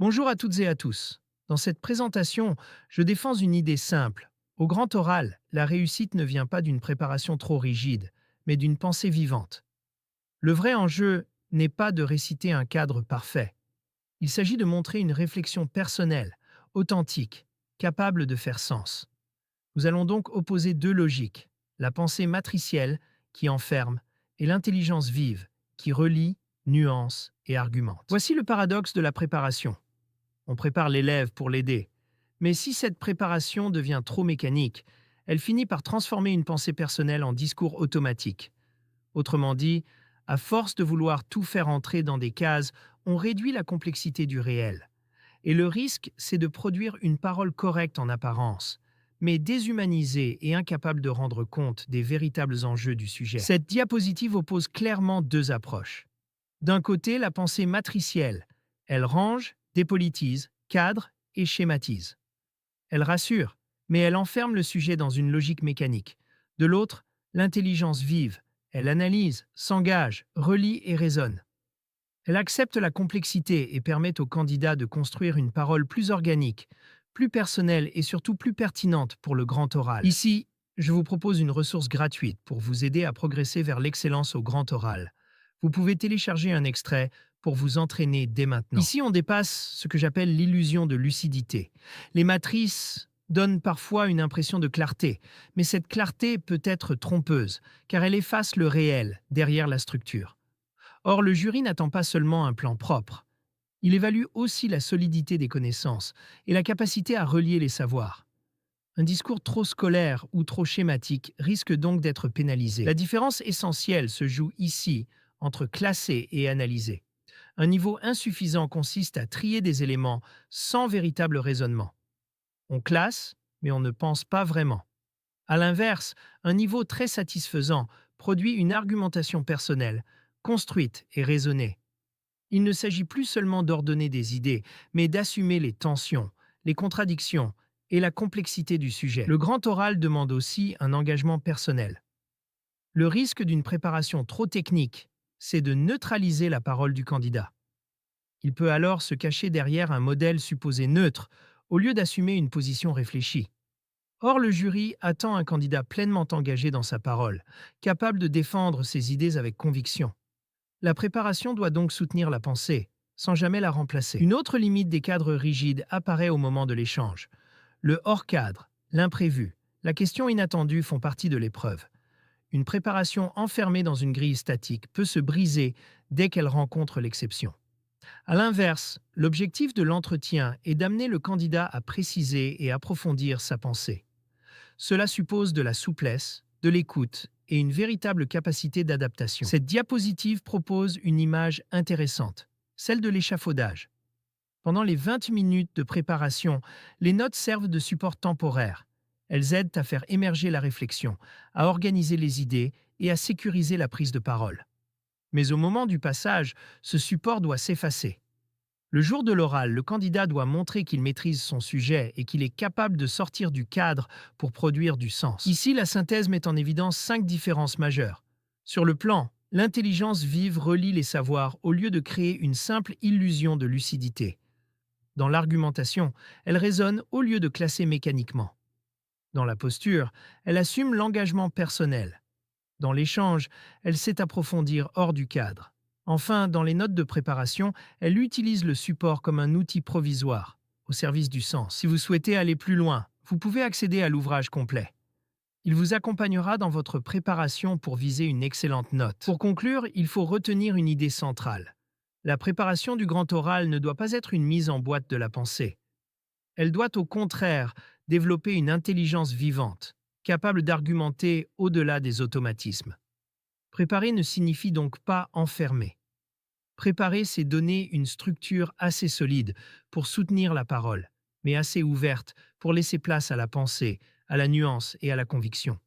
Bonjour à toutes et à tous. Dans cette présentation, je défends une idée simple. Au grand oral, la réussite ne vient pas d'une préparation trop rigide, mais d'une pensée vivante. Le vrai enjeu n'est pas de réciter un cadre parfait. Il s'agit de montrer une réflexion personnelle, authentique, capable de faire sens. Nous allons donc opposer deux logiques, la pensée matricielle, qui enferme, et l'intelligence vive, qui relie, nuance et argumente. Voici le paradoxe de la préparation. On prépare l'élève pour l'aider. Mais si cette préparation devient trop mécanique, elle finit par transformer une pensée personnelle en discours automatique. Autrement dit, à force de vouloir tout faire entrer dans des cases, on réduit la complexité du réel. Et le risque, c'est de produire une parole correcte en apparence, mais déshumanisée et incapable de rendre compte des véritables enjeux du sujet. Cette diapositive oppose clairement deux approches. D'un côté, la pensée matricielle. Elle range, dépolitise, cadre et schématise. Elle rassure, mais elle enferme le sujet dans une logique mécanique. De l'autre, l'intelligence vive. Elle analyse, s'engage, relie et raisonne. Elle accepte la complexité et permet au candidat de construire une parole plus organique, plus personnelle et surtout plus pertinente pour le grand oral. Ici, je vous propose une ressource gratuite pour vous aider à progresser vers l'excellence au grand oral. Vous pouvez télécharger un extrait pour vous entraîner dès maintenant. Ici, on dépasse ce que j'appelle l'illusion de lucidité. Les matrices donnent parfois une impression de clarté, mais cette clarté peut être trompeuse, car elle efface le réel derrière la structure. Or, le jury n'attend pas seulement un plan propre. Il évalue aussi la solidité des connaissances et la capacité à relier les savoirs. Un discours trop scolaire ou trop schématique risque donc d'être pénalisé. La différence essentielle se joue ici entre classer et analyser. Un niveau insuffisant consiste à trier des éléments sans véritable raisonnement. On classe, mais on ne pense pas vraiment. À l'inverse, un niveau très satisfaisant produit une argumentation personnelle, construite et raisonnée. Il ne s'agit plus seulement d'ordonner des idées, mais d'assumer les tensions, les contradictions et la complexité du sujet. Le grand oral demande aussi un engagement personnel. Le risque d'une préparation trop technique, c'est de neutraliser la parole du candidat. Il peut alors se cacher derrière un modèle supposé neutre, au lieu d'assumer une position réfléchie. Or, le jury attend un candidat pleinement engagé dans sa parole, capable de défendre ses idées avec conviction. La préparation doit donc soutenir la pensée, sans jamais la remplacer. Une autre limite des cadres rigides apparaît au moment de l'échange. Le hors-cadre, l'imprévu, la question inattendue font partie de l'épreuve. Une préparation enfermée dans une grille statique peut se briser dès qu'elle rencontre l'exception. À l'inverse, l'objectif de l'entretien est d'amener le candidat à préciser et approfondir sa pensée. Cela suppose de la souplesse, de l'écoute et une véritable capacité d'adaptation. Cette diapositive propose une image intéressante, celle de l'échafaudage. Pendant les 20 minutes de préparation, les notes servent de support temporaire. Elles aident à faire émerger la réflexion, à organiser les idées et à sécuriser la prise de parole. Mais au moment du passage, ce support doit s'effacer. Le jour de l'oral, le candidat doit montrer qu'il maîtrise son sujet et qu'il est capable de sortir du cadre pour produire du sens. Ici, la synthèse met en évidence 5 différences majeures. Sur le plan, l'intelligence vive relie les savoirs au lieu de créer une simple illusion de lucidité. Dans l'argumentation, elle raisonne au lieu de classer mécaniquement. Dans la posture, elle assume l'engagement personnel. Dans l'échange, elle sait approfondir hors du cadre. Enfin, dans les notes de préparation, elle utilise le support comme un outil provisoire, au service du sens. Si vous souhaitez aller plus loin, vous pouvez accéder à l'ouvrage complet. Il vous accompagnera dans votre préparation pour viser une excellente note. Pour conclure, il faut retenir une idée centrale. La préparation du grand oral ne doit pas être une mise en boîte de la pensée. Elle doit au contraire développer une intelligence vivante, capable d'argumenter au-delà des automatismes. Préparer ne signifie donc pas enfermer. Préparer, c'est donner une structure assez solide pour soutenir la parole, mais assez ouverte pour laisser place à la pensée, à la nuance et à la conviction.